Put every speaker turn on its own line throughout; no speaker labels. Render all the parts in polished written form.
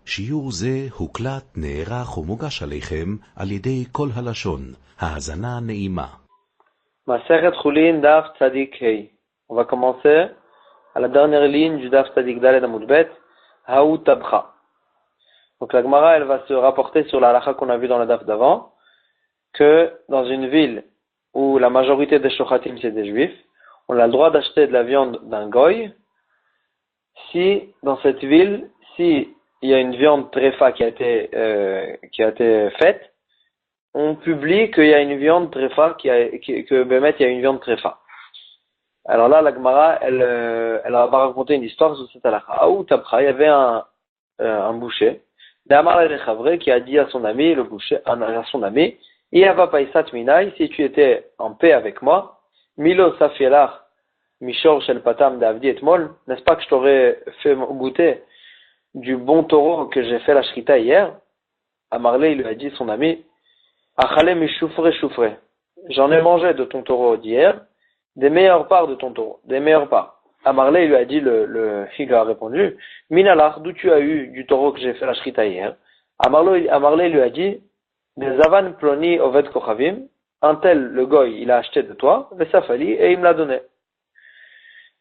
שיעור זה הוקלט, נערך ומוגש עליכם על ידי כל הלשון. האזנה נעימה.
Maseret Choulin Daf Tzadik Hei. On va commencer à la dernière ligne du Daf Tzadik Daled Amud Bet, Haou Tabcha. Donc la Gemara, elle va se rapporter sur la halakha qu'on a vu dans le Daf d'avant, que dans une ville où la majorité des shochatim c'est des juifs, on a le droit d'acheter de la viande d'un goy, si dans cette ville, si il y a une viande tréfa qui a été faite, on publie qu'il y a une viande tréfa, que Bémet, il y a une viande tréfa. Alors là, la Gemara, elle va raconter une histoire sur cette halakha. Où Tabcha, il y avait un boucher, d'Amar el-Chavre, qui a dit à son ami, le boucher, à son ami, Iava paisat minai, si tu étais en paix avec moi, Milo safielach, mishor shel patam d'avdi etmol, n'est-ce pas que je t'aurais fait goûter du bon taureau que j'ai fait la shrita hier? Amarle, il lui a dit, son ami, Achale mishoufre choufre. J'en ai mangé de ton taureau d'hier, des meilleures parts de ton taureau, des meilleures parts. Amarle, il lui a dit, il lui a répondu, Minalach, d'où tu as eu du taureau que j'ai fait la shrita hier? Amarle lui a dit, des avan ploni oved kochavim, un tel, le goy, il a acheté de toi, vesafali, et il me l'a donné.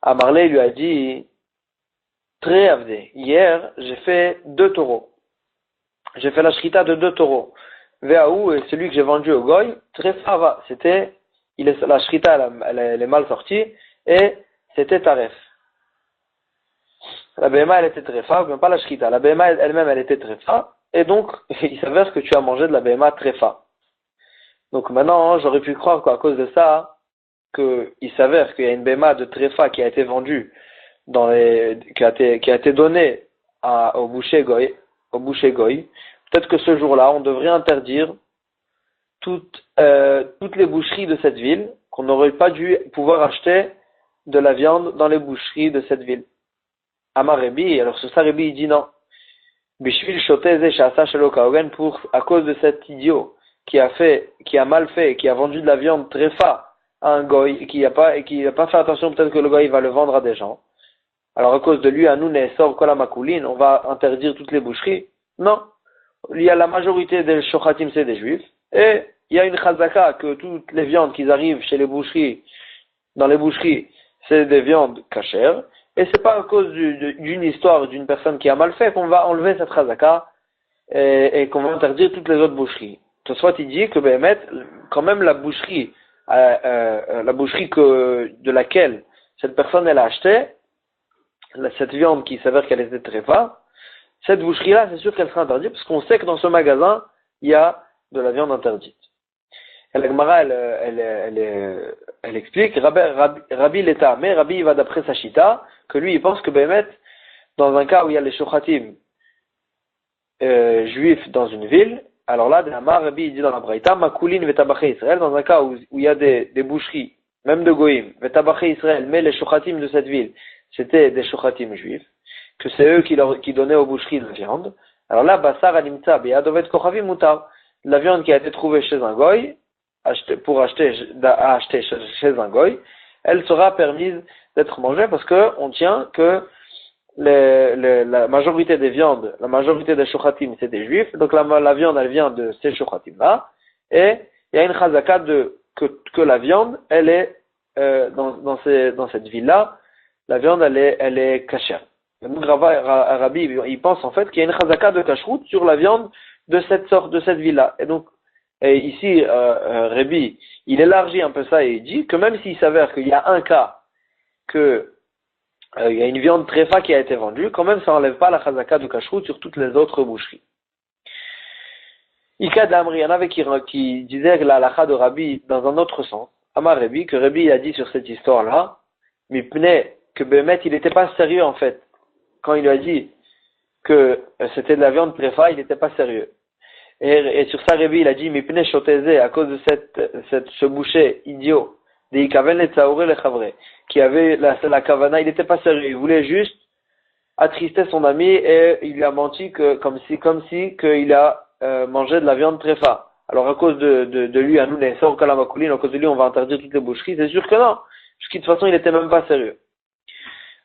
Amarle lui a dit, très avdé, hier, j'ai fait 2 taureaux. J'ai fait la shrita de 2 taureaux. Veaou, et celui que j'ai vendu au goy, très fava, la shrita, elle est mal sortie, et c'était taref. La BMA, elle était tréfa, même pas la shrita. La BMA elle-même, elle était tréfa, et donc, il s'avère que tu as mangé de la BMA tréfa. Donc maintenant, j'aurais pu croire qu'à cause de ça, qu'il s'avère qu'il y a une BMA de tréfa qui a été vendue, qui a été donnée au boucher goy. Peut-être que ce jour-là, on devrait interdire toutes les boucheries de cette ville, qu'on n'aurait pas dû pouvoir acheter de la viande dans les boucheries de cette ville. Amar Rebi, alors sur ça, Rebi, il dit non. Bishvil shoteze shasa shelo kaogen, à cause de cet idiot qui a mal fait, qui a vendu de la viande tréfa à un goy, et qui n'a pas fait attention, peut-être que le goy va le vendre à des gens. Alors à cause de lui, à nous, Nesor Kolamakulin, on va interdire toutes les boucheries. Non. Il y a la majorité des shochatim, c'est des juifs, et il y a une chazaka que toutes les viandes qui arrivent chez les boucheries, dans les boucheries, c'est des viandes cachères, et c'est pas à cause d'une histoire d'une personne qui a mal fait qu'on va enlever cette chazaka et qu'on va interdire toutes les autres boucheries. Soit il dit que Béhémet, quand même la boucherie de laquelle cette personne elle a acheté, cette viande qui s'avère qu'elle était tréfa, cette boucherie-là, c'est sûr qu'elle sera interdite, parce qu'on sait que dans ce magasin, il y a de la viande interdite. Et la Gemara, elle explique, Rabbi l'État, mais Rabbi il va d'après sa chita, que lui, il pense que Béhémet, dans un cas où il y a les shochatim juifs dans une ville, alors là, Rabbi il dit dans la Braïta, Makulin vetabaché Israël, dans un cas où il y a des boucheries, même de Goïm, vetabaché Israël, mais les shochatim de cette ville, c'était des shochatim juifs, que c'est eux qui donnaient aux boucheries de la viande. Alors là, Basar Animta, Beyadovet Kochavim Mutar, la viande qui a été trouvée chez un goy, pour acheter chez un goy, elle sera permise d'être mangée parce que on tient que la majorité des viandes, la majorité des shochatim, c'est des juifs, donc la viande, elle vient de ces shochatim-là, et il y a une chazaka que la viande, elle est, dans cette ville-là, la viande, elle est cachère. Donc Rabbi, il pense en fait qu'il y a une chazaka de kashrut sur la viande de cette sorte, de cette ville-là. Et donc, ici, Rabbi, il élargit un peu ça et il dit que même s'il s'avère qu'il y a un cas que il y a une viande tréfa qui a été vendue, quand même ça n'enlève pas la chazaka de kashrut sur toutes les autres boucheries. Ika d'Amri, il y en avait qui disaient que la halakha de Rabbi dans un autre sens. Amar Rabbi, que Rabbi a dit sur cette histoire-là, mipnei, que Béhémet, il n'était pas sérieux en fait. Quand il lui a dit que c'était de la viande tréfa, il n'était pas sérieux. Et sur ça, Rabbi, il a dit, mipnei shoteze, à cause de ce boucher idiot, des ikaven le tsaoure le chavre, qui avait la kavana, il n'était pas sérieux. Il voulait juste attrister son ami et il lui a menti comme si qu'il a mangé de la viande tréfa. Alors à cause de lui, à nous, les sorts kalamakulin, à cause de lui, on va interdire toutes les boucheries. C'est sûr que non. Parce que de toute façon, il n'était même pas sérieux.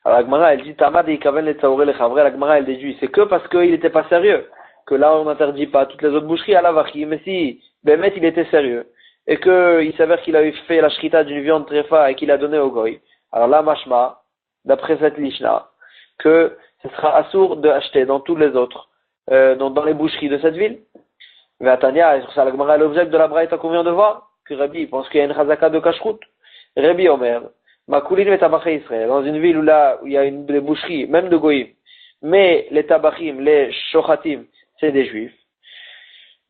Alors la Gemara, elle dit, Tamad et Kaven les Tsaouré les Chavre, la Gemara, elle déduit, c'est que parce qu'il n'était pas sérieux, que là on n'interdit pas toutes les autres boucheries à la vachi, mais si, Bémet, il était sérieux, et qu'il s'avère qu'il a fait la shrita d'une viande tréfa et qu'il a donné au goy, alors là, mashma, d'après cette lishna, que ce sera assourd de acheter dans tous les autres, dans les boucheries de cette ville. Mais Atania, et sur ça, la Gemara, l'objet de la braïta qu'on vient de voir, que Rabbi pense qu'il y a une chazaka de kashrut. Rabbi Omer, Makoulin et Tabaché Israël, dans une ville où il y a des boucheries, même de goyim, mais les tabachim, les shochatim, c'est des juifs.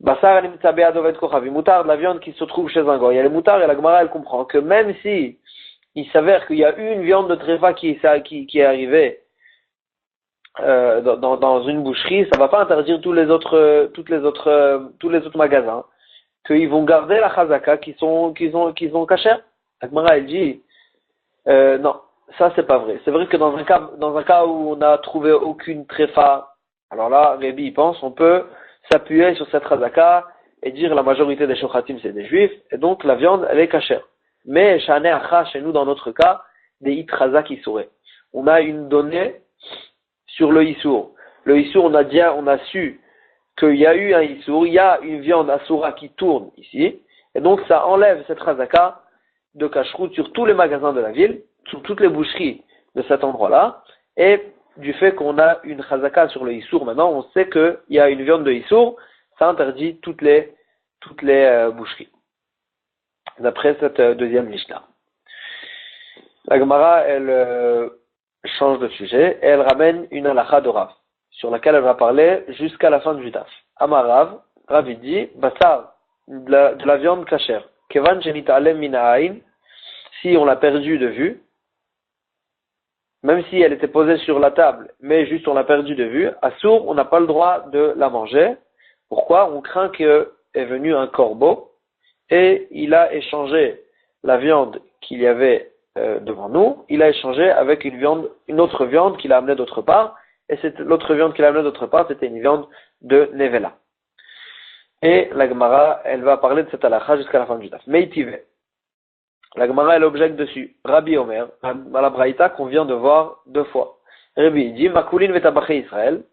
Basar anim tzabea dovet kochavim, moutar de la viande qui se trouve chez un goy. Il y a les moutards et la Gemara, elle comprend que même si il s'avère qu'il y a eu une viande de tréfa qui est arrivée dans une boucherie, ça va pas interdire tous les autres magasins, qu'ils vont garder la chazaka qu'ils ont cachée. La Gemara, elle dit, non, ça c'est pas vrai. C'est vrai que dans un cas où on n'a trouvé aucune tréfa, alors là, Rabbi, il pense, on peut s'appuyer sur cette chazaka et dire la majorité des shochatim c'est des juifs, et donc la viande, elle est cachée. Mais, Shane Acha, chez nous, dans notre cas, des itrazak issouré. On a une donnée sur le issour. Le issour, on a su qu'il y a eu un issour, il y a une viande assoura qui tourne ici, et donc ça enlève cette chazaka de kashrut sur tous les magasins de la ville, sur toutes les boucheries de cet endroit-là, et du fait qu'on a une chazaka sur le issour, maintenant on sait qu'il y a une viande de issour, ça interdit toutes les boucheries. D'après cette deuxième lishna. La Gemara, elle change de sujet, et elle ramène une halakha de Rav, sur laquelle elle va parler jusqu'à la fin du daf. Amarav, Rav dit, Bassar, de la viande cachère, Kevan Jenita'alem Mina'ain, si on l'a perdue de vue, même si elle était posée sur la table, mais juste on l'a perdue de vue, à sourd, on n'a pas le droit de la manger. Pourquoi? On craint qu'est venu un corbeau, et il a échangé la viande qu'il y avait devant nous, il a échangé avec une autre viande qu'il a amenée d'autre part, et l'autre viande qu'il a amenée d'autre part, c'était une viande de Nevela. Et la Gemara, elle va parler de cette halakha jusqu'à la fin du daf. Meitive. La Gemara, elle objecte dessus. Rabbi Omer, à la braïta qu'on vient de voir 2 fois. Rabbi dit, Makoulin vetabaché Israël,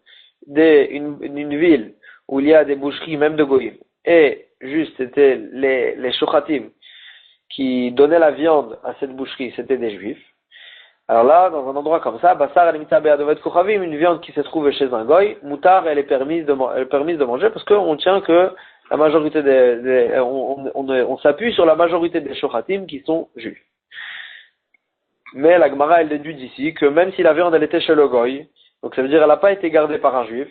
une ville où il y a des boucheries, même de goyim, et juste c'était les shochatim qui donnaient la viande à cette boucherie, c'était des juifs. Alors là, dans un endroit comme ça, Bassar al-Mitza be'adovet kochavim, une viande qui se trouve chez un goy, moutar, elle est permise de manger parce qu'on tient que la majorité on s'appuie sur la majorité des shochatim qui sont juifs. Mais la Gemara, elle déduit d'ici que même si la viande, elle était chez le goy, donc ça veut dire elle n'a pas été gardée par un juif,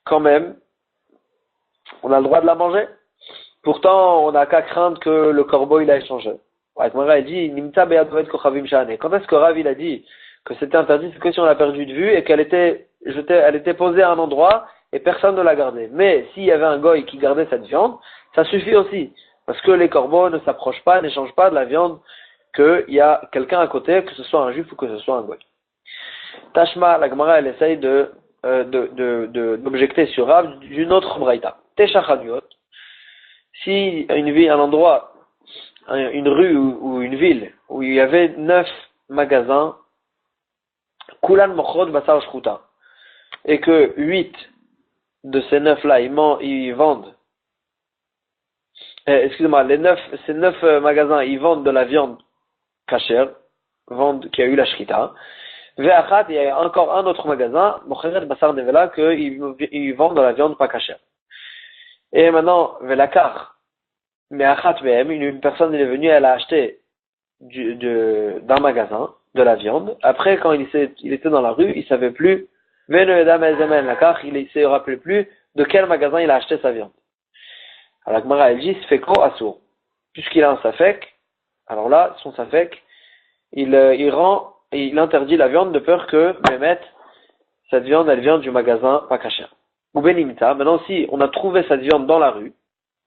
quand même, on a le droit de la manger. Pourtant, on n'a qu'à craindre que le corbeau, il a échangé. La Gemara, elle dit, Nimta be'adovet kochavim shane. Quand est-ce que Rav, il a dit que c'était interdit? C'est que si on l'a perdu de vue et qu'elle était elle était posée à un endroit et personne ne l'a gardée. Mais s'il y avait un goy qui gardait cette viande, ça suffit aussi. Parce que les corbeaux ne s'approchent pas, n'échangent pas de la viande qu'il y a quelqu'un à côté, que ce soit un juif ou que ce soit un goy. Tashma, la Gemara, elle essaye d'objecter sur Rav d'une autre braïta. Teshachaniot. Si un endroit, une rue ou une ville où il y avait 9 magasins, Kulan Mochrod Basar Shchuta, et que 8 de ces 9-là, ils vendent, ces 9 magasins, ils vendent de la viande cachère, qui a eu la shrita. Ve'achat, il y a encore un autre magasin, Mocheret Basar Nevela, qu'ils vendent de la viande pas cachère. Et maintenant, Velakar, mais achat mehem, une personne elle est venue, elle a acheté d'un magasin de la viande. Après, quand il était dans la rue, il savait plus, il ne se rappelait plus de quel magasin il a acheté sa viande. Alors la Gemara elle dit, sfeko assour. Puisqu'il a un safek, alors là, son safek, il interdit la viande de peur que, Mehmet, cette viande, elle vient du magasin pas cachère. Ou benimta, maintenant si on a trouvé cette viande dans la rue,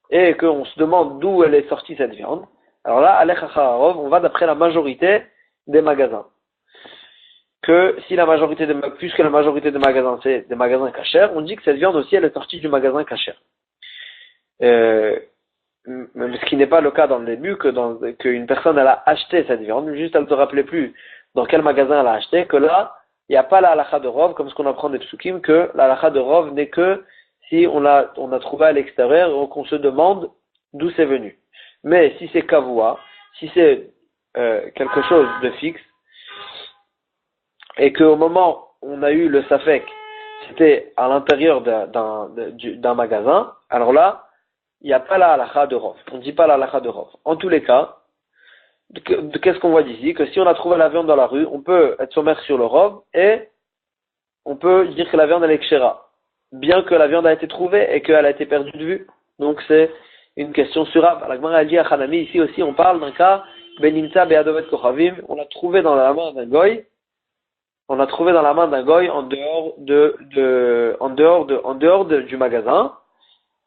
et qu'on se demande d'où elle est sortie cette viande, alors là, Alech Achararov, on va d'après la majorité des magasins. Puisque la majorité des magasins, c'est des magasins cachers, on dit que cette viande aussi, elle est sortie du magasin cacher. Ce qui n'est pas le cas dans le début, qu'une personne, elle a acheté cette viande, juste elle ne se rappelait plus dans quel magasin elle a acheté, que là, il n'y a pas la halakha de Rov, comme ce qu'on apprend des psukim, que la halakha de Rov n'est que si on a trouvé à l'extérieur ou qu'on se demande d'où c'est venu. Mais si c'est kavua, si c'est quelque chose de fixe, et qu'au moment où on a eu le safek, c'était à l'intérieur d'un magasin, alors là, il n'y a pas la halakha de Rov. On ne dit pas la halakha de Rov. En tous les cas, qu'est-ce qu'on voit d'ici? Que si on a trouvé la viande dans la rue, on peut être sommaire sur le Rov et on peut dire que la viande elle est kshera, bien que la viande a été trouvée et qu'elle a été perdue de vue. Donc c'est une question sur Rav. La Gemara dit à Hanami, ici aussi on parle d'un cas, Benimtsa be'adovet kochavim, on l'a trouvé dans la main d'un goy, en dehors du magasin,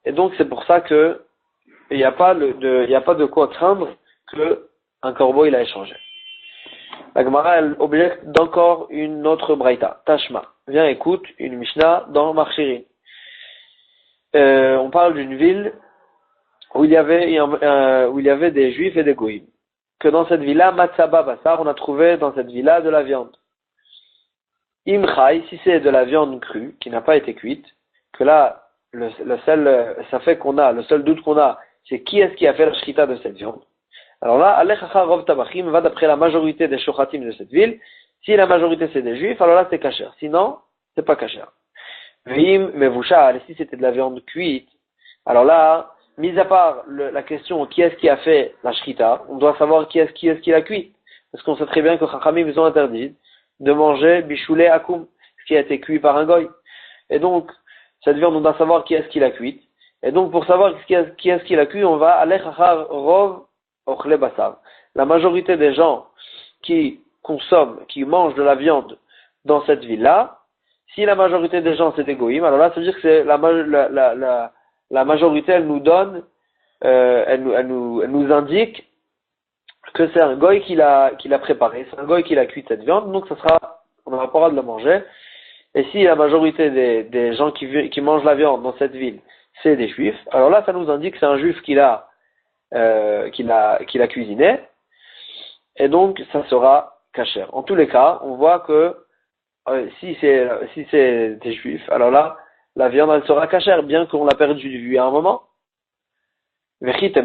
et donc c'est pour ça que il n'y a pas de quoi craindre que un corbeau il a échangé. La Gemara elle objecte d'encore une autre braïta, Tashma. Viens écoute une Mishnah dans Marchirin. On parle d'une ville où il y avait des Juifs et des Goïms. Que dans cette ville-là, Matzaba Bassar, on a trouvé dans cette ville-là de la viande. Imchai, si c'est de la viande crue, qui n'a pas été cuite, que là, le seul doute qu'on a, c'est qui est-ce qui a fait la shrita de cette viande. Alors là, Alechacha Rov Tabachim va d'après la majorité des shochatim de cette ville. Si la majorité c'est des juifs, alors là c'est kasher. Sinon, c'est pas kasher. Vim Mevusha, si c'était de la viande cuite, alors là, mis à part la question qui est-ce qui a fait la shrita, on doit savoir qui est-ce qui l'a cuite. Parce qu'on sait très bien que Chachamim ils ont interdit de manger bichoulé akum, ce qui a été cuit par un goy. Et donc, cette viande, on doit savoir qui est-ce qui l'a cuite. Et donc, pour savoir qui est-ce qui l'a cuit, on va aller Chachar Rov Ochle Basar. La majorité des gens qui consomment, qui mangent de la viande dans cette ville-là, si la majorité des gens c'est des goïms, alors là, ça veut dire que c'est la majorité, elle nous donne, elle nous indique que c'est un goy qui l'a préparé, c'est un goy qui l'a cuit cette viande, donc on n'aura pas le droit de la manger. Et si la majorité des gens qui mangent la viande dans cette ville, c'est des juifs, alors là, ça nous indique que c'est un juif qui l'a cuisiné, et donc ça sera kasher. En tous les cas, on voit que si c'est des juifs, alors là, la viande elle sera kasher, bien qu'on l'a perdue de vue à un moment. Et si tu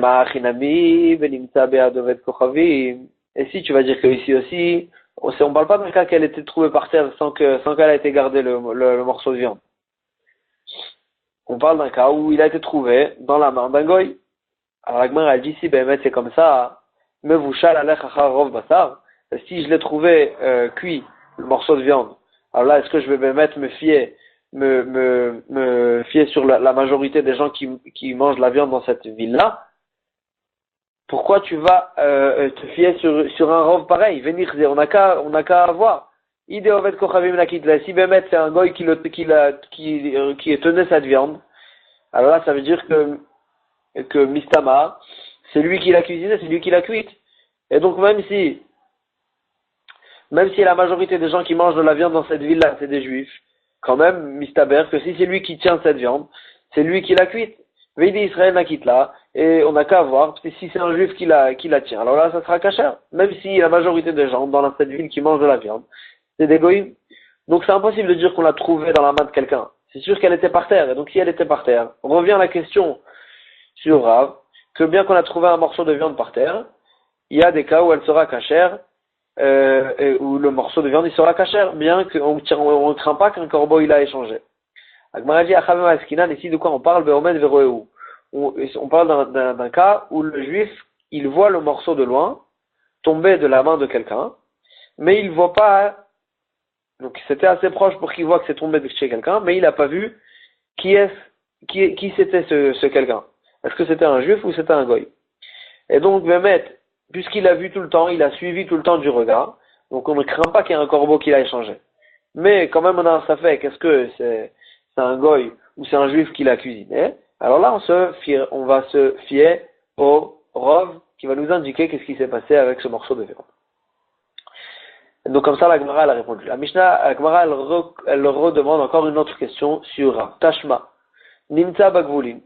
vas dire que ici aussi, on ne parle pas d'un cas qu'elle était trouvée par terre sans qu'elle ait été gardée le morceau de viande. On parle d'un cas où il a été trouvé dans la main d'un goy. Alors la Gemara elle dit si c'est comme ça, si je l'ai trouvé cuit, le morceau de viande, alors là est-ce que je vais me fier sur la majorité des gens qui mangent la viande dans cette ville-là? Pourquoi tu vas te fier sur un rov pareil? Venir, on n'a qu'à voir. Si c'est un goy qui tenait cette viande, alors là ça veut dire que Mistama, c'est lui qui l'a cuisiné, c'est lui qui l'a cuite. Et donc même si la majorité des gens qui mangent de la viande dans cette ville-là, c'est des juifs, quand même, Mistaber, que si c'est lui qui tient cette viande, c'est lui qui l'a cuite. Veidi Israël Nakit là, et on n'a qu'à voir, si c'est un juif qui la tient, alors là ça sera kasher, même si la majorité des gens dans cette ville qui mangent de la viande, c'est des goïms. Donc c'est impossible de dire qu'on l'a trouvée dans la main de quelqu'un. C'est sûr qu'elle était par terre, et donc si elle était par terre, on revient à la question sur Rav, que bien qu'on a trouvé un morceau de viande par terre, il y a des cas où elle sera kasher, où le morceau de viande il sera kasher, bien qu'on ne craint pas qu'un corbeau il a échangé. Ici de quoi on parle? On parle d'un cas où le juif il voit le morceau de loin tomber de la main de quelqu'un, mais il voit pas, donc c'était assez proche pour qu'il voit que c'est tombé de chez quelqu'un, mais il n'a pas vu qui c'était ce quelqu'un. Est-ce que c'était un juif ou c'était un goy? Et donc Mehmet, puisqu'il a vu tout le temps, il a suivi tout le temps du regard, donc on ne craint pas qu'il y ait un corbeau qui l'a échangé. Mais quand même on a un safek, est-ce que c'est un goy ou c'est un juif qui l'a cuisiné? Alors là on va se fier au rov qui va nous indiquer qu'est-ce qui s'est passé avec ce morceau de viande. Donc comme ça la Gemara elle a répondu. La Mishnah, la Gemara elle redemande encore une autre question sur Tashma. Nimtza Bagvulin.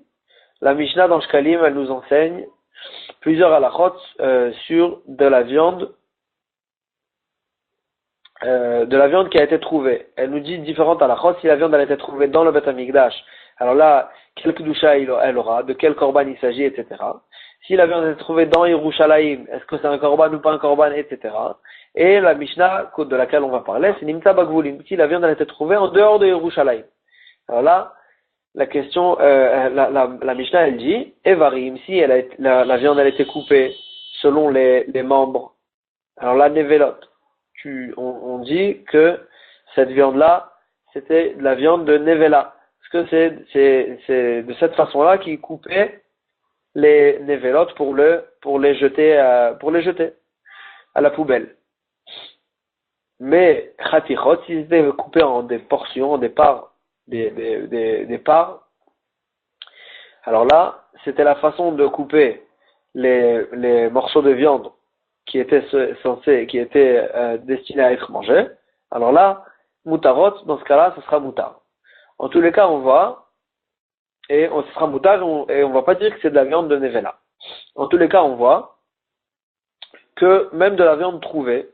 La Mishnah dans Shkalim elle nous enseigne plusieurs halachot sur de la viande de la viande qui a été trouvée. Elle nous dit différente à la chos, si la viande elle a été trouvée dans le Beth Amikdash, alors là, quel kedusha elle aura, de quel korban il s'agit, etc. Si la viande est trouvée dans Yerushalayim, est-ce que c'est un korban ou pas un korban, etc. Et la Mishnah de laquelle on va parler, c'est Nimta Bagvulim, si la viande elle a été trouvée en dehors de Yerushalayim. Alors là, la question, la Mishnah elle dit, Evarim, si la viande elle a été coupée selon les membres, alors là, Nevelot, on dit que cette viande-là, c'était de la viande de Nevela. Parce que c'est de cette façon-là qu'il coupait les Nevelot pour les jeter à la poubelle. Mais Khatichot, s'ils étaient coupés en des portions, en des parts, des parts, alors là, c'était la façon de couper les morceaux de viande qui étaient destinés à être mangés. Alors là, Mutarot, dans ce cas-là, ce sera Mutar. En tous les cas, on va, et on sera Mutar, et on va pas dire que c'est de la viande de Nevela. En tous les cas, on voit que même de la viande trouvée,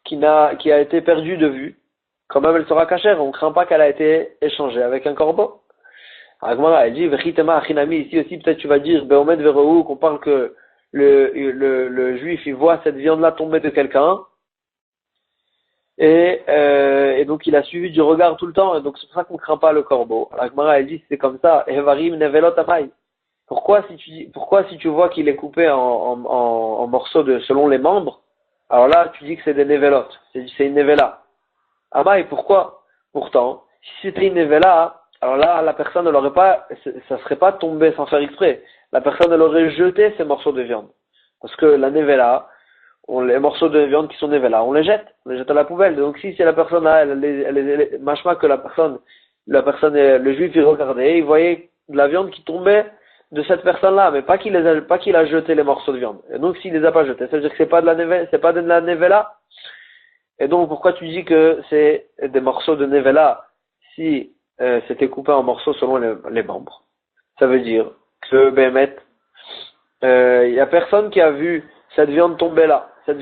qui a été perdue de vue, quand même elle sera cachère, on ne craint pas qu'elle a été échangée avec un corbeau. Agmara, elle dit, Vechitema Achinami, ici aussi peut-être tu vas dire, Beomed Verou, qu'on parle que le juif, il voit cette viande-là tomber de quelqu'un, et donc il a suivi du regard tout le temps, et donc c'est pour ça qu'on ne craint pas le corbeau. Agmara, elle dit, c'est comme ça, Evarim Nevelot Amai. Pourquoi si tu vois qu'il est coupé en morceaux selon les membres, alors là, tu dis que c'est des Nevelot, c'est une Nevela. Amai, pourquoi? Pourtant, si c'était une Nevela, alors là, la personne ne l'aurait pas, ça serait pas tombé sans faire exprès. La personne, elle aurait jeté ces morceaux de viande. Parce que la Nevela, les morceaux de viande qui sont Nevela, on les jette à la poubelle. Donc si la personne a, machma que la personne, le juif, il regardait, il voyait de la viande qui tombait de cette personne-là, mais pas qu'il a jeté les morceaux de viande. Et donc s'il les a pas jetés, ça veut dire que c'est pas de la Nevela. Et donc pourquoi tu dis que c'est des morceaux de Nevela si c'était coupé en morceaux selon les membres? Ça veut dire que Bémet, il y a personne qui a vu cette viande tomber là, et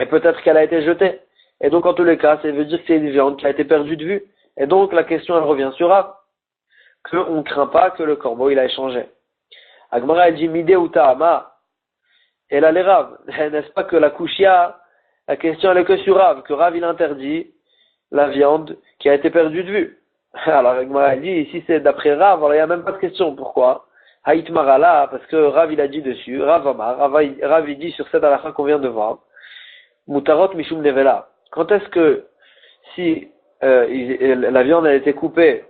peut-être qu'elle a été jetée. Et donc en tous les cas, ça veut dire que c'est une viande qui a été perdue de vue. Et donc la question elle revient sur Rav, qu'on ne craint pas que le corbeau il a échangé. Agmara elle dit Midé ou Ta'ama, et là les Rav, n'est-ce pas que la Kushia, la question elle est que sur Rav, que Rav il interdit la viande qui a été perdue de vue. Alors Agmara elle dit, ici c'est d'après Rav, alors il n'y a même pas de question. Pourquoi? Haït Marala, parce que Rav il a dit dessus, Rav il dit sur cette halakha qu'on vient de voir, Mutarot Mishum Nevela. Quand est-ce que si la viande elle a été coupée,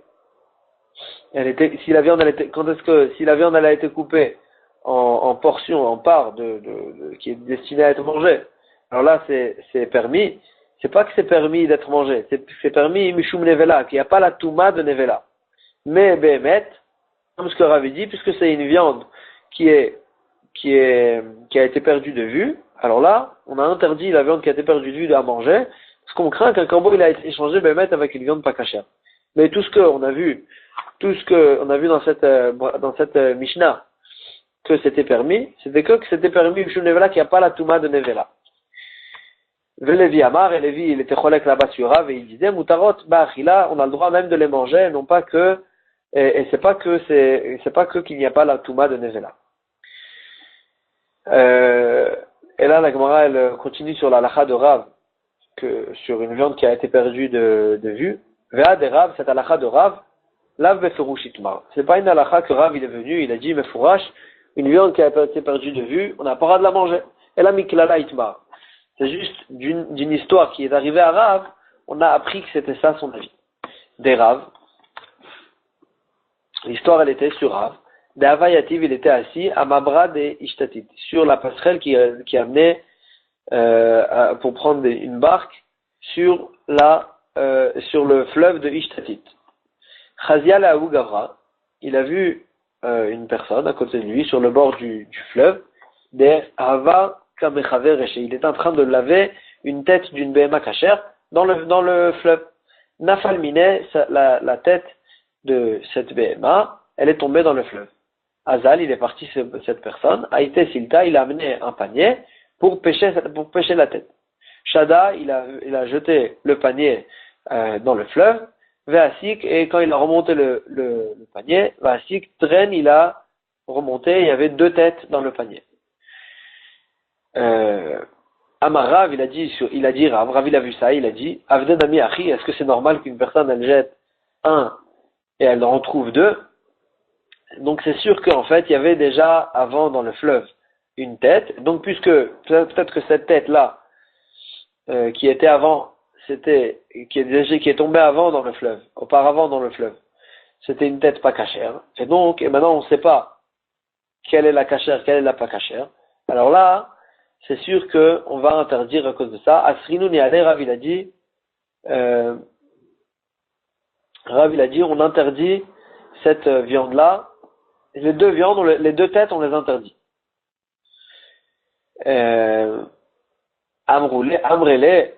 si la viande elle a été coupée en portions, en parts qui est destinée à être mangée, alors là c'est permis. C'est pas que c'est permis d'être mangé, c'est permis Mishum Nevela, qu'il n'y a pas la Touma de Nevela. Mais Bémet, comme ce que Rav dit, puisque c'est une viande qui a été perdue de vue, alors là, on a interdit la viande qui a été perdue de vue à manger, parce qu'on craint qu'un corbeau il a été échangé Bémet avec une viande pas cachère. Mais tout ce qu'on a vu dans cette Mishnah, que c'était permis, que c'était permis Mishum Nevela, qu'il n'y a pas la Touma de Nevela. Levi Amar, et Levi, il était cholek là-bas sur Rav, et il disait, Mutarot, Ba'achila, on a le droit même de les manger, non pas que, et c'est pas que qu'il n'y a pas la Touma de Nevela. Et là, la Gemara, elle continue sur la halakha de Rav, sur une viande qui a été perdue de vue. Ve'a de Rav, cette halakha de Rav, Lav beferush itmar. C'est pas une halakha que Rav, il est venu, il a dit, Mefourash, une viande qui a été perdue de vue, on n'a pas le droit de la manger. Et là, Miklala itmar. C'est juste d'une histoire qui est arrivée à Rav, on a appris que c'était ça son avis. Des Rav, l'histoire elle était sur Rav, des Havayativ il était assis à Mabra des Ishtatit, sur la passerelle qui amenait pour prendre une barque sur le fleuve de Ishtatit. Chazial Aou Gavra, il a vu une personne à côté de lui sur le bord du fleuve, des Hava. Il est en train de laver une tête d'une béma cachère dans le fleuve. Nafal Mine, la tête de cette béma, elle est tombée dans le fleuve. Azal, il est parti, cette personne. Aïté Silta, il a amené un panier pour pêcher la tête. Shada, il a jeté le panier dans le fleuve, Veasik, et quand il a remonté le panier, Veasik, Tren, il a remonté, il y avait 2 têtes dans le panier. Amar Rav, il a dit Rav, il a vu ça, il a dit, Avdenami Achi, est-ce que c'est normal qu'une personne, elle jette un et elle en trouve 2? Donc c'est sûr qu'en fait, il y avait déjà avant dans le fleuve une tête, donc puisque peut-être que cette tête-là, qui était avant, qui est tombée avant dans le fleuve, auparavant dans le fleuve, c'était une tête pas cachère, et maintenant on ne sait pas quelle est la cachère, quelle est la pas cachère. Alors là, c'est sûr qu'on va interdire à cause de ça. Asrinu ni ale, Rav il a dit, on interdit cette viande-là. Les 2 viandes, les 2 têtes, on les interdit. Amrele,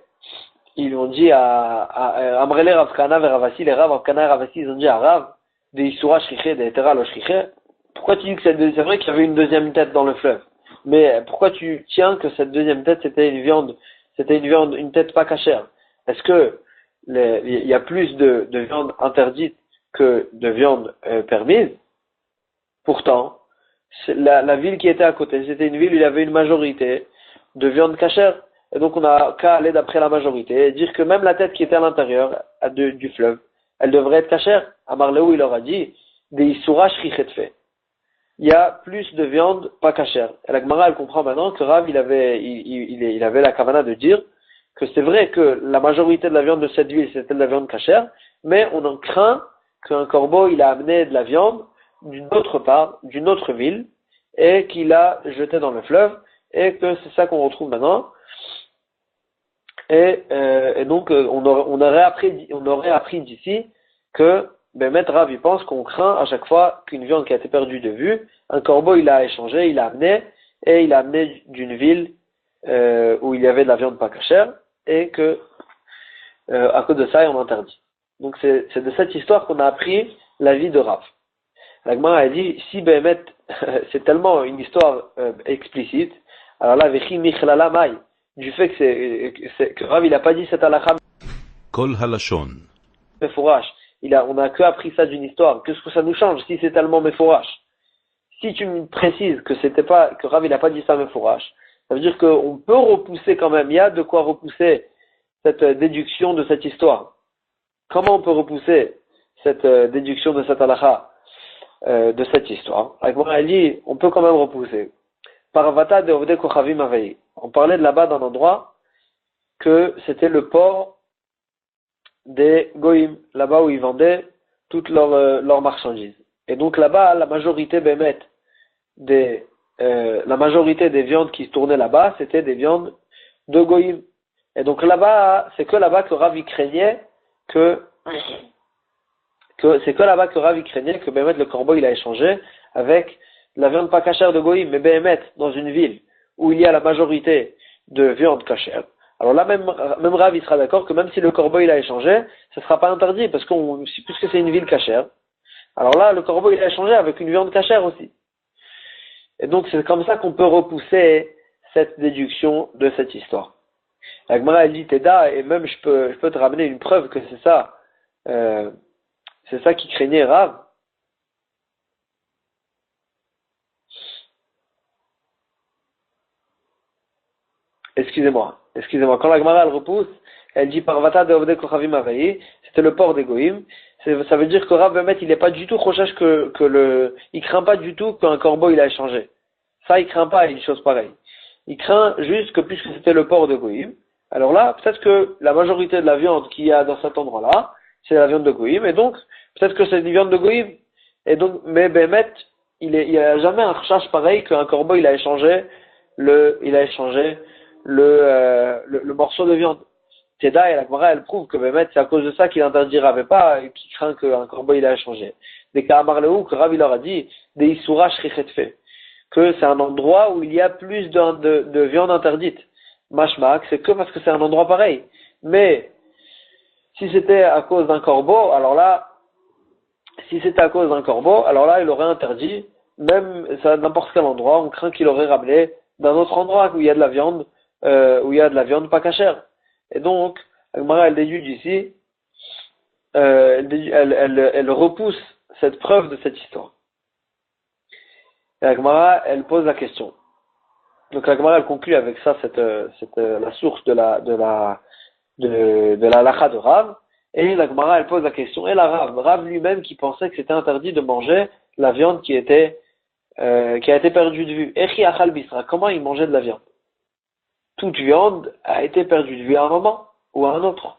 ils ont dit Amrele Rav Kana et Ravasi, les Rav Kana et Ravasi, ils ont dit à Rav, de Isura Shriche, de Etera lo Shriche, pourquoi tu dis que c'est vrai qu'il y avait une deuxième tête dans le fleuve, mais pourquoi tu tiens que cette deuxième tête c'était une viande, une tête pas cachère? Est-ce que il y a plus de viande interdite que de viande permise? Pourtant, la ville qui était à côté, c'était une ville où il y avait une majorité de viande cachère. Et donc on a qu'à aller d'après la majorité et dire que même la tête qui était à l'intérieur du fleuve, elle devrait être cachère. À Marleou, il leur a dit, des Isura Shriche. Il y a plus de viande pas cachère. Et la Gemara, elle comprend maintenant que Rav, il avait la kavana de dire que c'est vrai que la majorité de la viande de cette ville, c'était de la viande cachère, mais on en craint qu'un corbeau, il a amené de la viande d'une autre part, d'une autre ville, et qu'il a jeté dans le fleuve, et que c'est ça qu'on retrouve maintenant. Et donc, on aurait appris d'ici que Maître Rav, il pense qu'on craint à chaque fois qu'une viande qui a été perdue de vue, un corbeau, il a échangé, il a amené, et il a amené d'une ville où il y avait de la viande pas cachère, et que à cause de ça, on interdit. Donc c'est de cette histoire qu'on a appris la vie de Rav. La Gemara a dit, si Bémet, c'est tellement une histoire explicite, alors là, Vechi Michlala Mai, du fait que Rav, il n'a pas dit cette halakha
Kol halashon.
Mefourash. On n'a que appris ça d'une histoire. Qu'est-ce que ça nous change si c'est tellement Mefourash? Si tu me précises que Rav, il n'a pas dit ça Mefourash, ça veut dire qu'on peut repousser quand même. Il y a de quoi repousser cette déduction de cette histoire. Comment on peut repousser cette déduction de cette halakha? De cette histoire. Avec moi, elle dit, on peut quand même repousser. Parvata de Ovde Kochavim Avei. On parlait de là-bas d'un endroit que c'était le port des Goïm, là-bas où ils vendaient toutes leurs marchandises. Et donc là-bas, la majorité des viandes qui se tournaient là-bas, c'était des viandes de Goïm. Et donc là-bas, c'est que là-bas que Rav craignait que Bémet, le corbeau, il a échangé avec la viande pas cachère de Goïm, mais Bémet, dans une ville où il y a la majorité de viande cachère. Alors là, même Rav, il sera d'accord que même si le corbeau, il a échangé, ce sera pas interdit, puisque c'est une ville cachère. Alors là, le corbeau, il a échangé avec une viande cachère aussi. Et donc, c'est comme ça qu'on peut repousser cette déduction de cette histoire. La Gemara, elle dit, Teda, et même je peux te ramener une preuve que c'est ça, c'est ça qui craignait Rav. Excusez-moi. Quand la Gemara elle repousse, elle dit Parvata de Ovde Kochavim Avei, c'était le port des Goïm. Ça veut dire que Rav Bemet, il n'est pas du tout chochash il craint pas du tout qu'un corbeau il a échangé. Ça, il craint pas une chose pareille. Il craint juste que puisque c'était le port de Goïm, alors là, peut-être que la majorité de la viande qu'il y a dans cet endroit-là, c'est la viande de Goïm, et donc, peut-être que c'est une viande de Goïm. Et donc, mais Bemet, il y a jamais un chochash pareil qu'un corbeau il a échangé le morceau de viande. Teda et la Gemara, elle prouve que Bémet, c'est à cause de ça qu'il interdit Rav et pas, qu'il craint qu'un corbeau il a échangé. Des cas Amarleou, que Rav il leur a dit, des Isura Shriche, que c'est un endroit où il y a plus de viande interdite. Mashmak, c'est que parce que c'est un endroit pareil. Mais, si c'était à cause d'un corbeau, alors là, il aurait interdit, même, ça, n'importe quel endroit, on craint qu'il aurait ramené d'un autre endroit où il y a de la viande, où il y a de la viande pas cachère. Et donc, Agmara, elle déduit d'ici, elle repousse cette preuve de cette histoire. Et Agmara, elle pose la question. Donc Agmara, elle conclut avec ça la source de la halakha de Rav. Et la Gemara, elle pose la question, et la Rav lui-même qui pensait que c'était interdit de manger la viande qui a été perdue de vue. Echi achal bisra, comment il mangeait de la viande? Toute viande a été perdue de vue à un moment ou à un autre.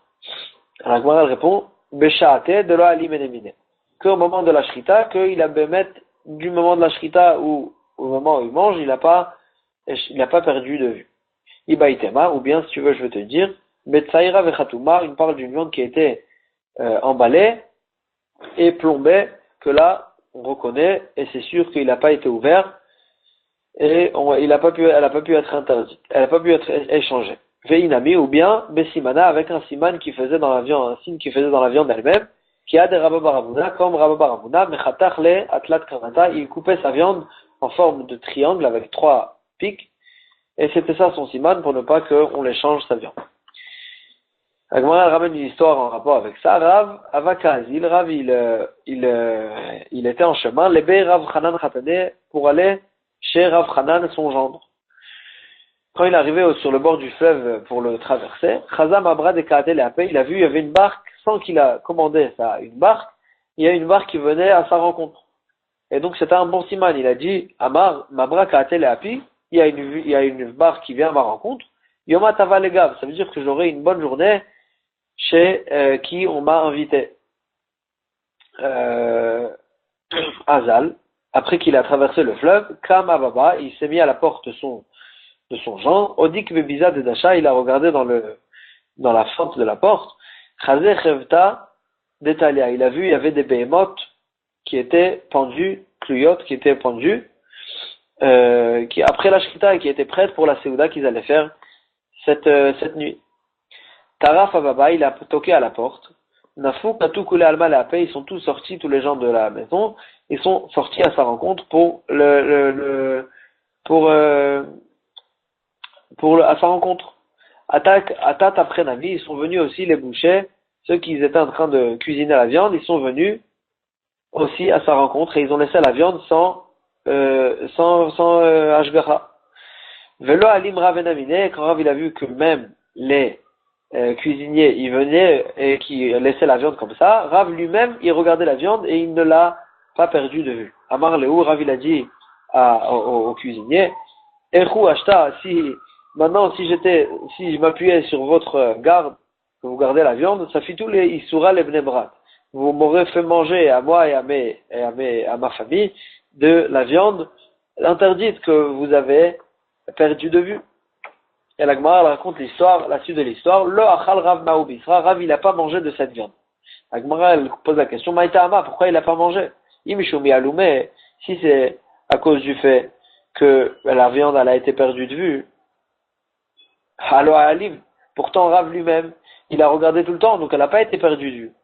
Alors la Gemara, elle répond, Besha'ate de lo ali menemine. Qu'au moment de la shrita, qu'il a bémet du moment de la shrita ou au moment où il mange, il n'a pas perdu de vue. Ibaïtema, ou bien si tu veux, je veux te dire, Betsaïra vechatouma, il parle d'une viande qui a été emballée et plombée, que là, on reconnaît, et c'est sûr qu'il n'a pas été ouvert, et elle n'a pas pu être interdite, elle n'a pas pu être échangée. Veinami, ou bien Bessimana, avec un siman qui faisait dans la viande, un signe qui faisait dans la viande elle-même, qui a des rababaravuna, comme rababaravuna, mechatach le atlat kanata, il coupait sa viande en forme de triangle avec 3 pics, et c'était ça son siman pour ne pas qu'on l'échange sa viande. Agmara ramène une histoire en rapport avec ça. Rav Avakazil, Rav il était en chemin, l'ébé Rav Hanan Khatane pour aller chez Rav Hanan son gendre. Quand il est arrivé sur le bord du fleuve pour le traverser, Chazam Abra de Katel Apé, il a vu il y avait une barque sans qu'il a commandé ça, une barque. Il y a une barque qui venait à sa rencontre. Et donc c'était un bon siman. Il a dit Amar Mabra Katel Api, il y a une barque qui vient à ma rencontre. Yoma Tava Legav, ça veut dire que j'aurai une bonne journée chez qui on m'a invité. Azal, après qu'il a traversé le fleuve, Kama Baba, il s'est mis à la porte de son genre. Odik Bebiza de Dasha, il a regardé dans la fente de la porte. Chazé Chevta d'Etalia, il a vu, il y avait des behemoths qui étaient pendus, cluyotes qui étaient pendus, qui après la Shrita et qui étaient prêtes pour la Séouda qu'ils allaient faire cette nuit. Taraf Ababa, il a toqué à la porte. Nafouk, Natou Koulé Alma la paix, ils sont tous sortis, tous les gens de la maison, ils sont sortis à sa rencontre à sa rencontre. Atat après Navi, ils sont venus aussi les bouchers, ceux qui étaient en train de cuisiner la viande, ils sont venus aussi à sa rencontre et ils ont laissé la viande sans Ashgaha. Velo Alim Ravenamine, quand Rav il a vu que même les cuisiniers, ils venaient et qui laissaient la viande comme ça, Rav lui-même, il regardait la viande et il ne l'a pas perdu de vue. Amar Léou, Rav il a dit au cuisinier, Echou Ashta, maintenant si je m'appuyais sur votre garde, que vous gardez la viande, ça fait tous les Issoura les Bnebrat. Vous m'aurez fait manger à moi et à ma famille de la viande interdite que vous avez perdu de vue. Et la Gemara raconte la suite de l'histoire. Le achal Rav Maoubisra, Rav il n'a pas mangé de cette viande. La Gemara elle pose la question, Maïtama, pourquoi il n'a pas mangé? Imishumi Aloumé, si c'est à cause du fait que la viande elle a été perdue de vue, Halo Alim, pourtant Rav lui-même, il a regardé tout le temps, donc elle n'a pas été perdue de vue.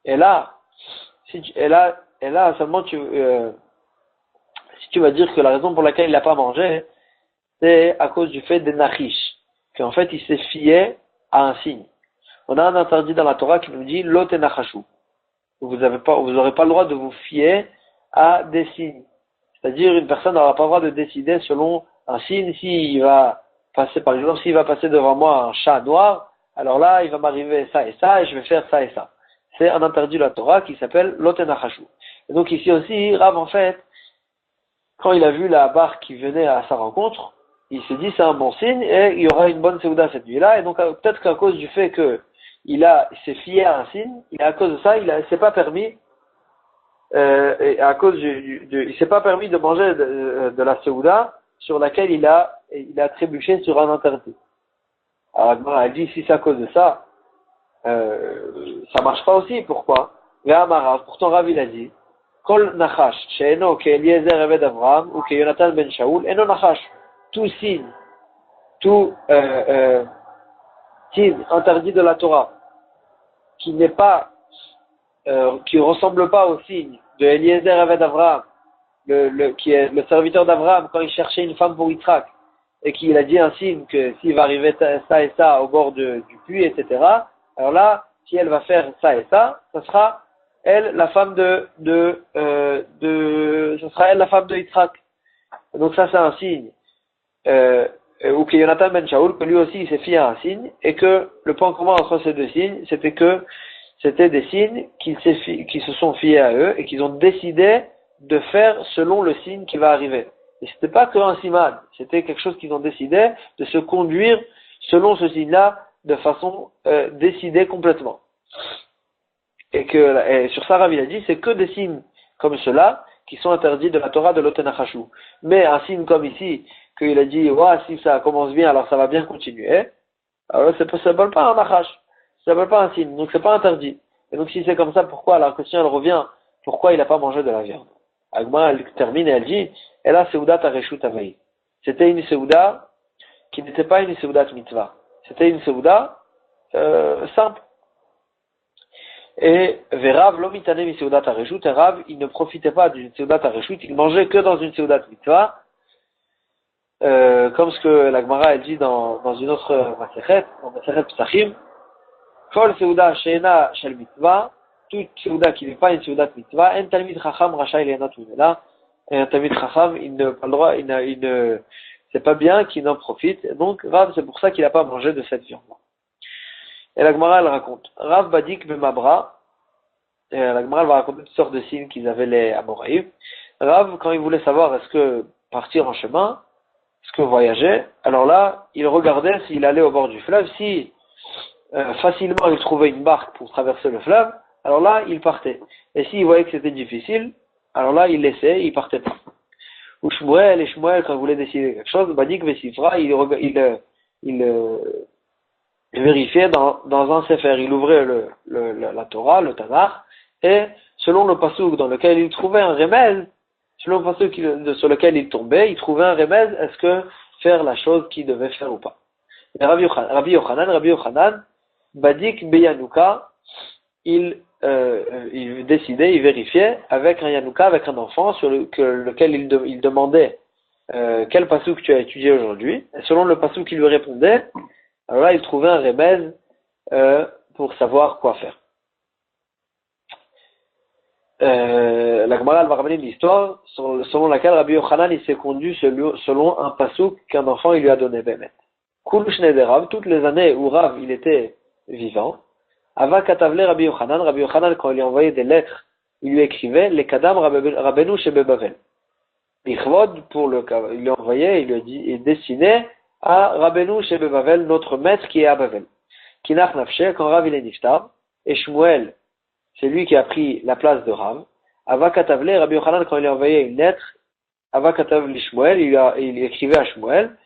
Et là, seulement si tu vas dire que la raison pour laquelle il n'a pas mangé, c'est à cause du fait des nachish, qu'en fait il s'est fié à un signe. On a un interdit dans la Torah qui nous dit lo tenachashu. Vous n'aurez pas le droit de vous fier à des signes. C'est-à-dire une personne n'aura pas le droit de décider selon un signe. S'il va passer, par exemple, s'il va passer devant moi un chat noir, alors là il va m'arriver ça et ça et je vais faire ça et ça. C'est un interdit de la Torah qui s'appelle lo tenachashu. Et donc ici aussi, Rav en fait, quand il a vu la barque qui venait à sa rencontre, il s'est dit c'est un bon signe et il y aura une bonne Séouda cette nuit-là. Et donc peut-être qu'à cause du fait que il s'est fié à un signe, à cause de ça, il s'est pas permis, et à cause il s'est pas permis de manger de la Séouda sur laquelle il a trébuché sur un interdit. Alors elle dit si c'est à cause de ça, ça marche pas aussi. Pourquoi? Pourtant Rav il a dit Kol nachash she'eno ke'Eliezer eved Avraham ou ke'Yonatan ben Shaul eno nachash. Tout signe interdit de la Torah qui n'est pas qui ressemble pas au signe de Eliezer Eved Avraham, qui est le serviteur d'Avraham quand il cherchait une femme pour Yitzhak, et qu'il a dit un signe que s'il va arriver ça et ça au bord du puits, etc., alors là, si elle va faire ça et ça sera elle la femme ce sera elle la femme de Yitzhak. Donc ça c'est un signe. Ou que Yonatan ben Shaoul, que lui aussi il s'est fié à un signe, et que le point commun entre ces deux signes, c'était que c'était des signes qui se sont fiés à eux et qu'ils ont décidé de faire selon le signe qui va arriver. Et c'était pas qu'un simad, c'était quelque chose qu'ils ont décidé de se conduire selon ce signe-là de façon décidée complètement. Et sur ça, Rav il a dit, c'est que des signes comme ceux-là qui sont interdits de la Torah de l'Otenachashu. Mais un signe comme ici, qu'il a dit, ouais, si ça commence bien, alors ça va bien continuer, alors ça s'appelle pas un nachash, ça s'appelle pas un signe, donc c'est pas interdit. Et donc si c'est comme ça, pourquoi, alors que si elle revient, pourquoi il n'a pas mangé de la viande? Agma, elle termine et elle dit, et là, Seudat Areshut Avaï. C'était une Seuda qui n'était pas une Seudat mitzvah. C'était une Seuda simple. Et Verav Lomitane mi Seudat Areshut, et Rav, il ne profitait pas d'une Seudat Areshut, il mangeait que dans une Seudat mitzvah, comme ce que la Gemara elle dit dans une autre Masechet, dans Masechet Psachim, Kol Seuda Sheena Shel Mitzvah, toute Seuda qui n'est pas une Seudat mitzvah, en Talmid Chacham Rachaï Le'enat Mimela, et un Talmid Chacham, il n'a pas le droit, c'est pas bien qu'il en profite, et donc Rav, c'est pour ça qu'il n'a pas mangé de cette viande-là. Et la Gemara elle raconte, Rav Badik Bemabra, et la Gemara elle va raconter toutes sortes de signes qu'ils avaient les Amoraïm. Rav, quand il voulait savoir est-ce que partir en chemin, est-ce que voyager, alors là, il regardait s'il allait au bord du fleuve, si facilement il trouvait une barque pour traverser le fleuve, alors là, il partait. Et s'il voyait que c'était difficile, alors là, il laissait, il partait pas. Ou Shmuel, quand il voulait décider quelque chose, Badik Vesifra, il vérifiait dans un sefer, il ouvrait la Torah, le Tanakh, et selon le pasuk dans lequel il trouvait un remède, selon le pasuk sur lequel il tombait, il trouvait un remède, est-ce que faire la chose qu'il devait faire ou pas. Et Rabbi Yochanan, Badik Beyanuka, il décidait, il vérifiait avec un Yanouka, avec un enfant sur lequel il demandait quel pasuk tu as étudié aujourd'hui, et selon le pasuk qu'il lui répondait, alors là il trouvait un remède pour savoir quoi faire. La Gemara va ramener une histoire selon laquelle Rabbi Yochanan il s'est conduit selon un pasuk qu'un enfant il lui a donné Bémet. Kul Shnei de Rav, toutes les années où Rav il était vivant, Ava Katavle Rabbi Yochanan quand il lui envoyait des lettres, il lui écrivait les Kadam Rabbeinu Shebe Bavel. Ichvod il lui envoyait, il destinait à Rabbeinu Shebe Bavel, notre maître qui est à Bavel. Kinach Nafshe, quand Rav il est niftar, et Shmuel c'est lui qui a pris la place de Rav. Ava Katavle, Rabbi Yochanan, quand il lui envoyait une lettre, Ava Katavle Shmuel, il écrivait à Shmuel,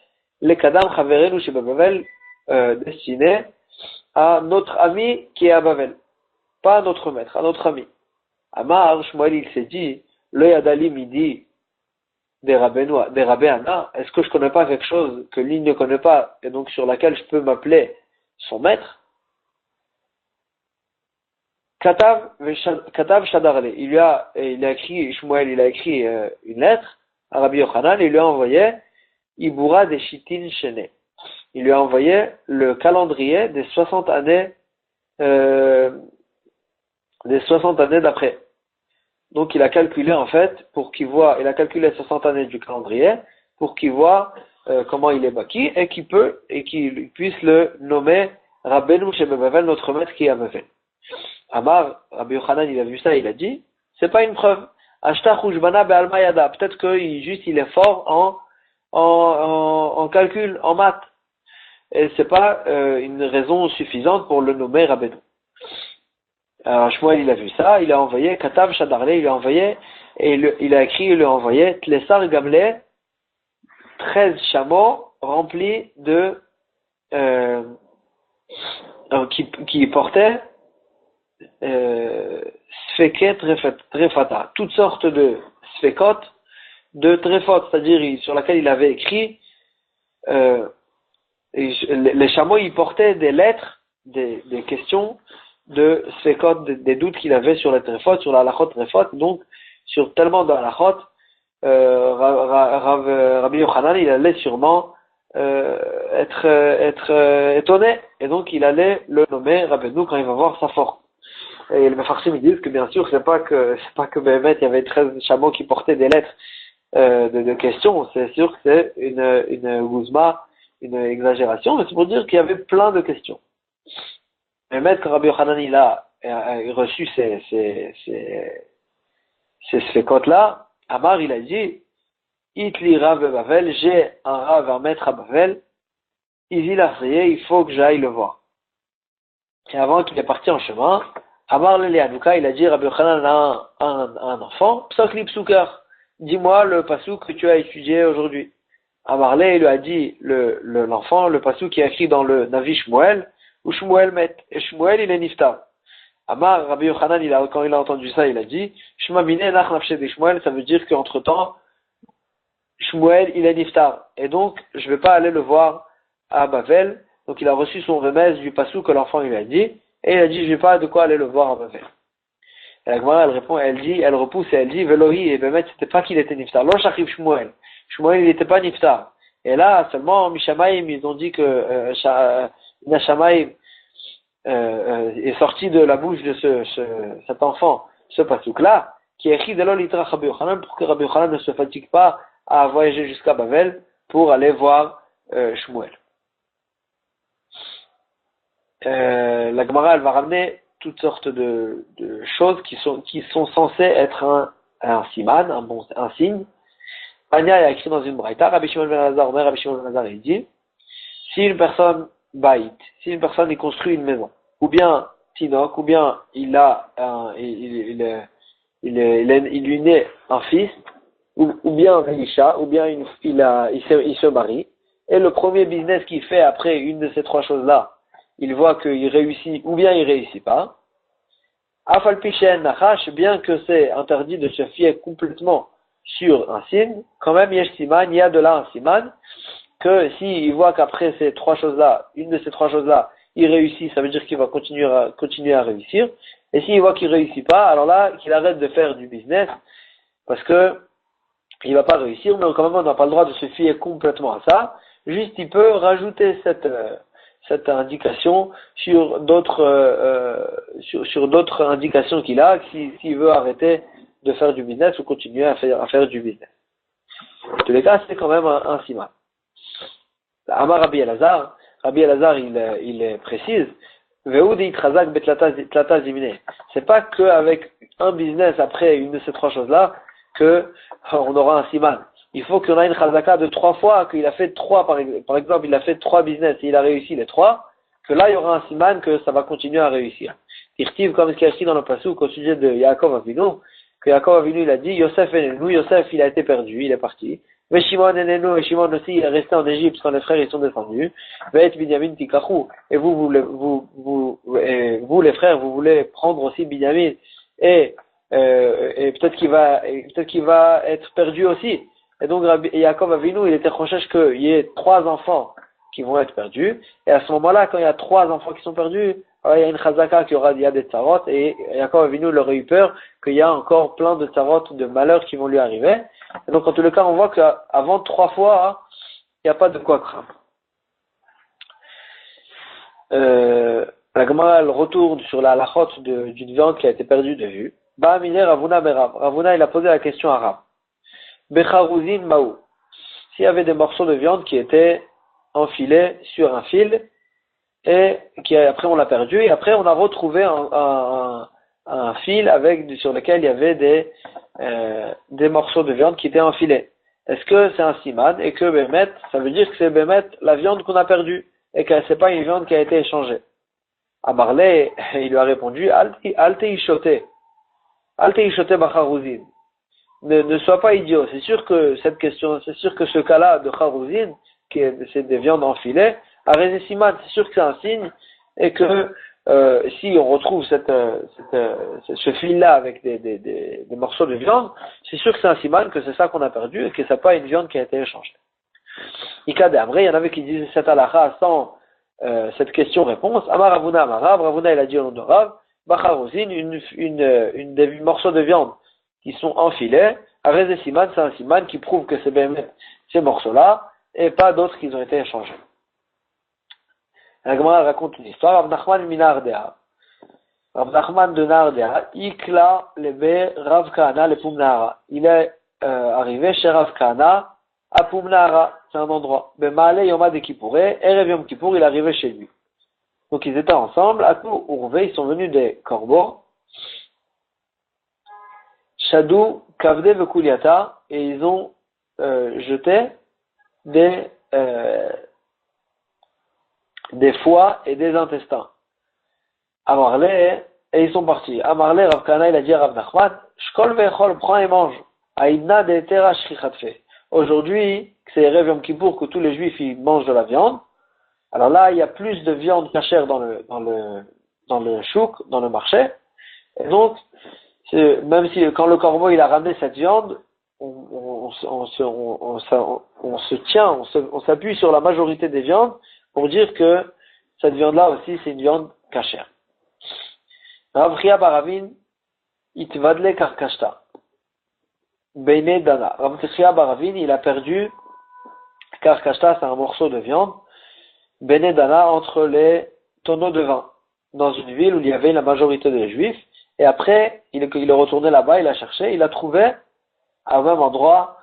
les Kadam Chaverenu chez Bavel, destiné à notre ami qui est à Bavel. Pas à notre maître, à notre ami. Amar, Shmuel, il s'est dit, le Yadali midi des Rabbeana, est-ce que je connais pas quelque chose que lui ne connaît pas, et donc sur laquelle je peux m'appeler son maître? Katav Shadarle, il a écrit, Shmuel, il a écrit une lettre à Rabbi Yochanan, et il lui a envoyé Ibura des Shitin Shene. Il lui a envoyé le calendrier des 60 années, d'après. Donc il a calculé en fait, il a calculé 60 années du calendrier, pour qu'il voit comment il est baki, et qu'il puisse le nommer Rabbeinu Shebe Bavel, notre maître qui est à Bavel. Amar, Rabbi Yochanan, il a vu ça, il a dit, c'est pas une preuve. Ashta Chujbana Be'alma Yada. Peut-être il est fort en calcul, en maths. Et c'est pas une raison suffisante pour le nommer Rabbeinu. Alors Shmuel, il a vu ça, il a envoyé, Katav Shadarle, il a envoyé, et il a écrit, il lui a envoyé, Tlessar Gamle, 13 chameaux remplis de, qui portaient, Sfeket Trefata, toutes sortes de Sfekot, de Trefot, c'est-à-dire sur laquelle il avait écrit, les chameaux, ils portaient des lettres, des questions de Sfekot, des doutes qu'il avait sur les Trefot, sur la halachot Trefot, donc sur tellement de halachot, Rabbi Yochanan, il allait sûrement être étonné. Et donc, il allait le nommer Rabbeinu quand il va voir sa forme. Et les Mefarshim ils disent que bien sûr, c'est pas que Béhémet, il y avait 13 chameaux qui portaient des lettres de questions. C'est sûr que c'est une guzma, une exagération, mais c'est pour dire qu'il y avait plein de questions. Béhémet, quand Rabbi Yochanan il a reçu ces sfekot-là, Amar il a dit, Itli Rav Bavel, j'ai un Rav, un maître à Bavel, il faut que j'aille le voir. Et avant qu'il est parti en chemin, Amar Lele Hanouka, il a dit, Rabbi Yochanan a un enfant, Psakli Psoukar, dis-moi le passouk que tu as étudié aujourd'hui. Amar Le, il lui a dit, l'enfant, le passouk qui est écrit dans le Navi Shmuel, où Shmuel met, et Shmuel il est niftar. Amar Rabbi Yochanan, quand il a entendu ça, il a dit, Shma mine nach nafshe de Shmuel, ça veut dire qu'entre temps, Shmuel il est niftar. Et donc, je vais pas aller le voir à Bavel. Donc il a reçu son remède du passouk que l'enfant lui a dit, et il a dit, je n'ai pas de quoi aller le voir à Bavel. Et la Gemara, elle répond, elle repousse et elle dit, Velohi, et Bémet, c'était pas qu'il était niftar. Lo shachib Shmuel. Shmuel, il n'était pas niftar. Et là, seulement, Mishamaim, ils ont dit que, Nashamaim, est sorti de la bouche de cet enfant, ce passouk-là, qui est écrit de l'olitra Rabbi Yochanan, pour que Rabbi Yochanan ne se fatigue pas à voyager jusqu'à Bavel pour aller voir, Shmuel. La Gemara, elle va ramener toutes sortes de choses qui sont censées être un siman, un signe. Anya a écrit dans une braïta, Rabbi Shimon ben Elazar, Rabbi Shimon ben Elazar, il dit, si une personne il construit une maison, ou bien Tinok, ou bien il lui naît un fils, ou bien Isha, ou bien il se marie, et le premier business qu'il fait après une de ces trois choses-là, il voit qu'il réussit ou bien il réussit pas. Afal Pichen Nachash, bien que c'est interdit de se fier complètement sur un signe, quand même Yesh Siman, il y a de là un siman, que s'il voit qu'après ces trois choses-là, une de ces trois choses-là, il réussit, ça veut dire qu'il va continuer à réussir. Et s'il voit qu'il réussit pas, alors là, qu'il arrête de faire du business, parce que il va pas réussir, mais quand même on n'a pas le droit de se fier complètement à ça. Juste, il peut rajouter cette indication sur d'autres indications qu'il a, s'il veut arrêter de faire du business ou continuer à faire du business. En tous les cas, c'est quand même un siman. Amar Rabbi Elazar, il précise, c'est pas qu'avec un business après une de ces trois choses-là que on aura un siman. Il faut qu'on ait une chazaka de 3 fois, qu'il a fait 3, par exemple, il a fait 3 business et il a réussi les 3, que là, il y aura un siman que ça va continuer à réussir. Irtiv, comme ce qui est écrit dans le passouk au sujet de Yaakov Avinu, que Yaakov Avinu, il a dit, Yosef Enenu, Yosef, il a été perdu, il est parti. Mais Shimon Enenu, et Shimon aussi, il est resté en Égypte quand les frères, ils sont descendus. Ve'et Binyamin Tikachu, et vous, les frères, vous voulez prendre aussi Binyamin, et peut-être qu'il va être perdu aussi. Et donc, Yaakov Avinu, il était recherche qu'il y ait 3 enfants qui vont être perdus. Et à ce moment-là, quand il y a 3 enfants qui sont perdus, alors il y a une chazaka il y a des tsarot, et Yaakov Avinu il aurait eu peur qu'il y a encore plein de tsarot, de malheurs qui vont lui arriver. Et donc, en tous les cas, on voit qu'avant 3 fois, il n'y a pas de quoi craindre. La Gemara, elle retourne sur la halachot d'une viande qui a été perdue de vue. Ba'amine Ravuna Berav. Ravuna, il a posé la question à Rav. Becharouzin Maou. S'il y avait des morceaux de viande qui étaient enfilés sur un fil, et après on l'a perdu, et après on a retrouvé un fil sur lequel il y avait des morceaux de viande qui étaient enfilés. Est-ce que c'est un siman, et que Bémet, ça veut dire que c'est Bémet la viande qu'on a perdue, et que c'est pas une viande qui a été échangée? Amarle, il lui a répondu, Alte Ishote Bacharouzin. Ne sois pas idiot. C'est sûr que ce cas-là de Charouzin, c'est des viandes enfilées, à Rézessiman, c'est sûr que c'est un signe, et que si on retrouve ce fil-là avec des morceaux de viande, c'est sûr que c'est un siman, que c'est ça qu'on a perdu, et que c'est pas une viande qui a été échangée. Ika de Amré, il y en avait qui disaient cette halakha sans cette question-réponse. Amar Ravuna Amarav, Ravuna il a dit au nom de Rav, Bacharouzin, une des morceaux de viande qui sont enfilés, Arez et Siman, c'est un Siman qui prouve que c'est bien ces morceaux-là, et pas d'autres qui ont été échangés. La Gemara raconte une histoire. Rav Nachman Minardea. Rav Nachman de Nardea, Ikla lebe Rav Kahana le Pumnara. Il est arrivé chez Rav Kahana à Pumnara, c'est un endroit. Bemaale Yoma de Kippouré, Erev Yom Kippour, il est arrivé chez lui. Donc ils étaient ensemble, à tout Urvé, ils sont venus des corbeaux. Shadou, Kavde Vekuliata, et ils ont jeté des foies et des intestins. Amarle, et ils sont partis. Amarle, Rav Kahana, il a dit à Rav Nachman, Shkol vechol, prends et mange. Aïdna de tera shlichatfe. Aujourd'hui, c'est Erev Yom Kippour que tous les juifs ils mangent de la viande. Alors là, il y a plus de viande cachère dans le chouk, dans le marché. Et donc, même si quand le corbeau il a ramené cette viande, on s'appuie sur la majorité des viandes pour dire que cette viande-là aussi c'est une viande cachère. Rav Chia Baravin, Itvadle Karkashta. Beine Dana. Rav Chia Baravin, il a perdu Karkashta, c'est un morceau de viande. Beine Dana, entre les tonneaux de vin. Dans une ville où il y avait la majorité des juifs. Et après, il est retourné là-bas, il a cherché, il a trouvé, à un même endroit,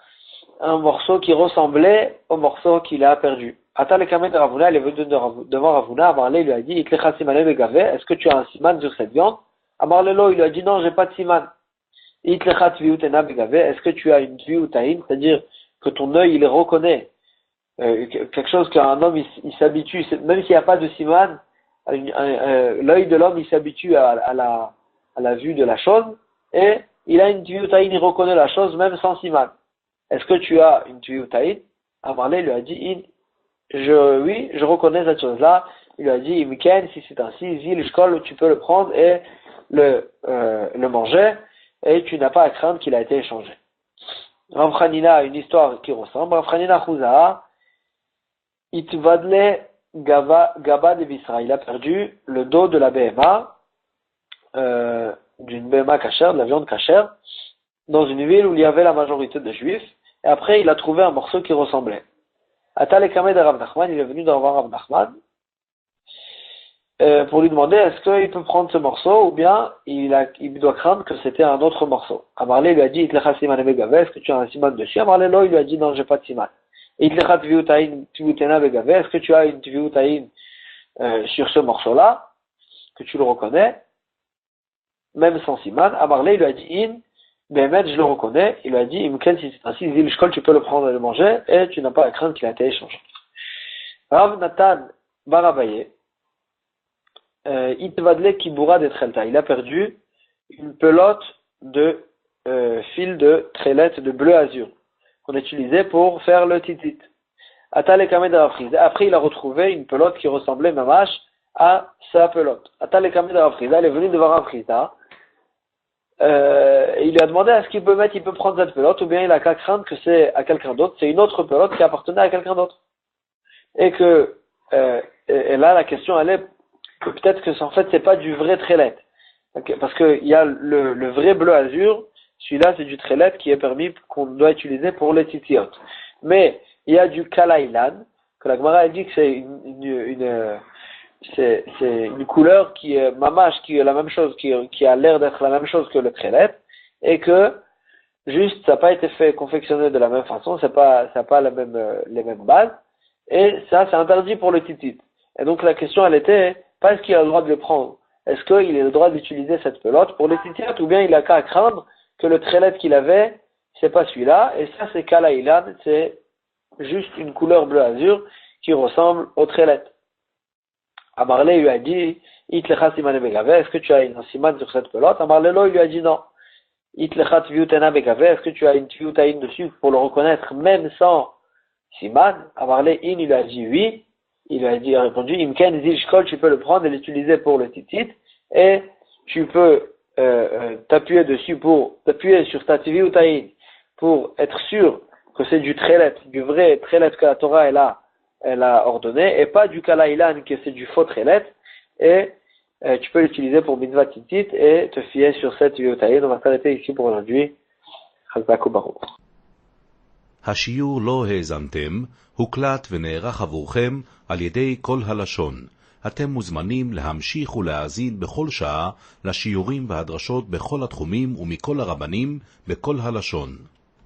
un morceau qui ressemblait au morceau qu'il a perdu. Ata le kamet de Ravuna, il est venu devant Ravuna, Amarle, il lui a dit, Itlecha simane begave, est-ce que tu as un siman sur cette viande? Amarlelo, il lui a dit, non, j'ai pas de siman. Itlecha tviutena begave, est-ce que tu as une tviutaïn, c'est-à-dire que ton œil, il reconnaît, quelque chose qu'un homme, il s'habitue, même s'il n'y a pas de siman, l'œil de l'homme, il s'habitue à la vue de la chose, et il a une tviutaïn, il reconnaît la chose, même sans siman. Est-ce que tu as une tviutaïn? Amarle lui a dit, oui, je reconnais cette chose-là. Il lui a dit, Imken, si c'est ainsi, Zil, Shkol, tu peux le prendre et le manger, et tu n'as pas à craindre qu'il a été échangé. Rav Chanina a une histoire qui ressemble. Rav Chanina Chouzaha, Itvadle Gaba de Bisra. Il a perdu le dos de la BMA, d'une BMA cachère, de la viande cachère, dans une ville où il y avait la majorité de juifs, et après il a trouvé un morceau qui ressemblait. Atal Kameh de Rav Nachman, il est venu devant Rav Nachman pour lui demander est-ce qu'il peut prendre ce morceau ou bien il doit craindre que c'était un autre morceau. Amarle lui a dit Itlecha siman begave, est-ce que tu as un siman dessus? Amarle il lui a dit non, j'ai pas de siman. Itlecha tviutaïn begave, est-ce que tu as une tviutaïn sur ce morceau-là, que tu le reconnais, même sans siman? Amarle lui a dit in, Bémet, je le reconnais, il lui a dit, Imken, si c'est ainsi, Zil Shkol, tu peux le prendre et le manger, et tu n'as pas à craindre qu'il a été échangé. Rav Natan Barabaye, Itvadle Kibura de Trelta, il a perdu une pelote de fil de trellette de bleu azur, qu'on utilisait pour faire le titit. Atale Kamed Rafriza, après il a retrouvé une pelote qui ressemblait mamash à sa pelote. Atale Kamed Rafriza, il est venu devant Rafriza, il lui a demandé est-ce qu'il peut prendre cette pelote ou bien il a qu'à craindre que c'est à quelqu'un d'autre, c'est une autre pelote qui appartenait à quelqu'un d'autre. Et que, et là la question elle est que peut-être que en fait c'est pas du vrai trellette. Parce qu'il y a le vrai bleu azur, celui-là c'est du trellette qui est permis, qu'on doit utiliser pour les titiot. Mais il y a du kalailan, que la Gemara a dit que c'est une couleur qui est mamash, qui est la même chose, qui a l'air d'être la même chose que le trellette, et que juste ça n'a pas été confectionné de la même façon, ça n'a pas les mêmes bases, et ça c'est interdit pour le titit. Et donc la question elle était, pas est-ce qu'il a le droit de le prendre, est-ce qu'il a le droit d'utiliser cette pelote pour le titit, ou bien il a qu'à craindre que le trellette qu'il avait, c'est pas celui-là, et ça c'est kalailan, c'est juste une couleur bleu azur qui ressemble au trellette. Amarle lui a dit, Itlecha simane begave, est-ce que tu as une siman sur cette pelote? Amarle il lui a dit non. Itlecha tviutena begave, est-ce que tu as une tviutaïn dessus pour le reconnaître même sans siman? Amarle il lui a dit oui. Il a répondu, Imken zil shkol, tu peux le prendre et l'utiliser pour le titit, et tu peux t'appuyer sur ta tviutaïn pour être sûr que c'est du trellette, du vrai trellette que la Torah elle a ordonné, et pas du kalailan, que c'est du faux trellette, et tu peux l'utiliser pour mitzvah titit, et te fier sur cette tviutaïn. On va s'arrêter ici pour aujourd'hui. Chazak u'baruch.
השיעור לא האזנתם, הוקלט ונערך עבורכם על ידי כל הלשון. אתם מוזמנים להמשיך ולהאזין בכל שעה לשיעורים והדרשות בכל התחומים ומכל הרבנים בכל הלשון.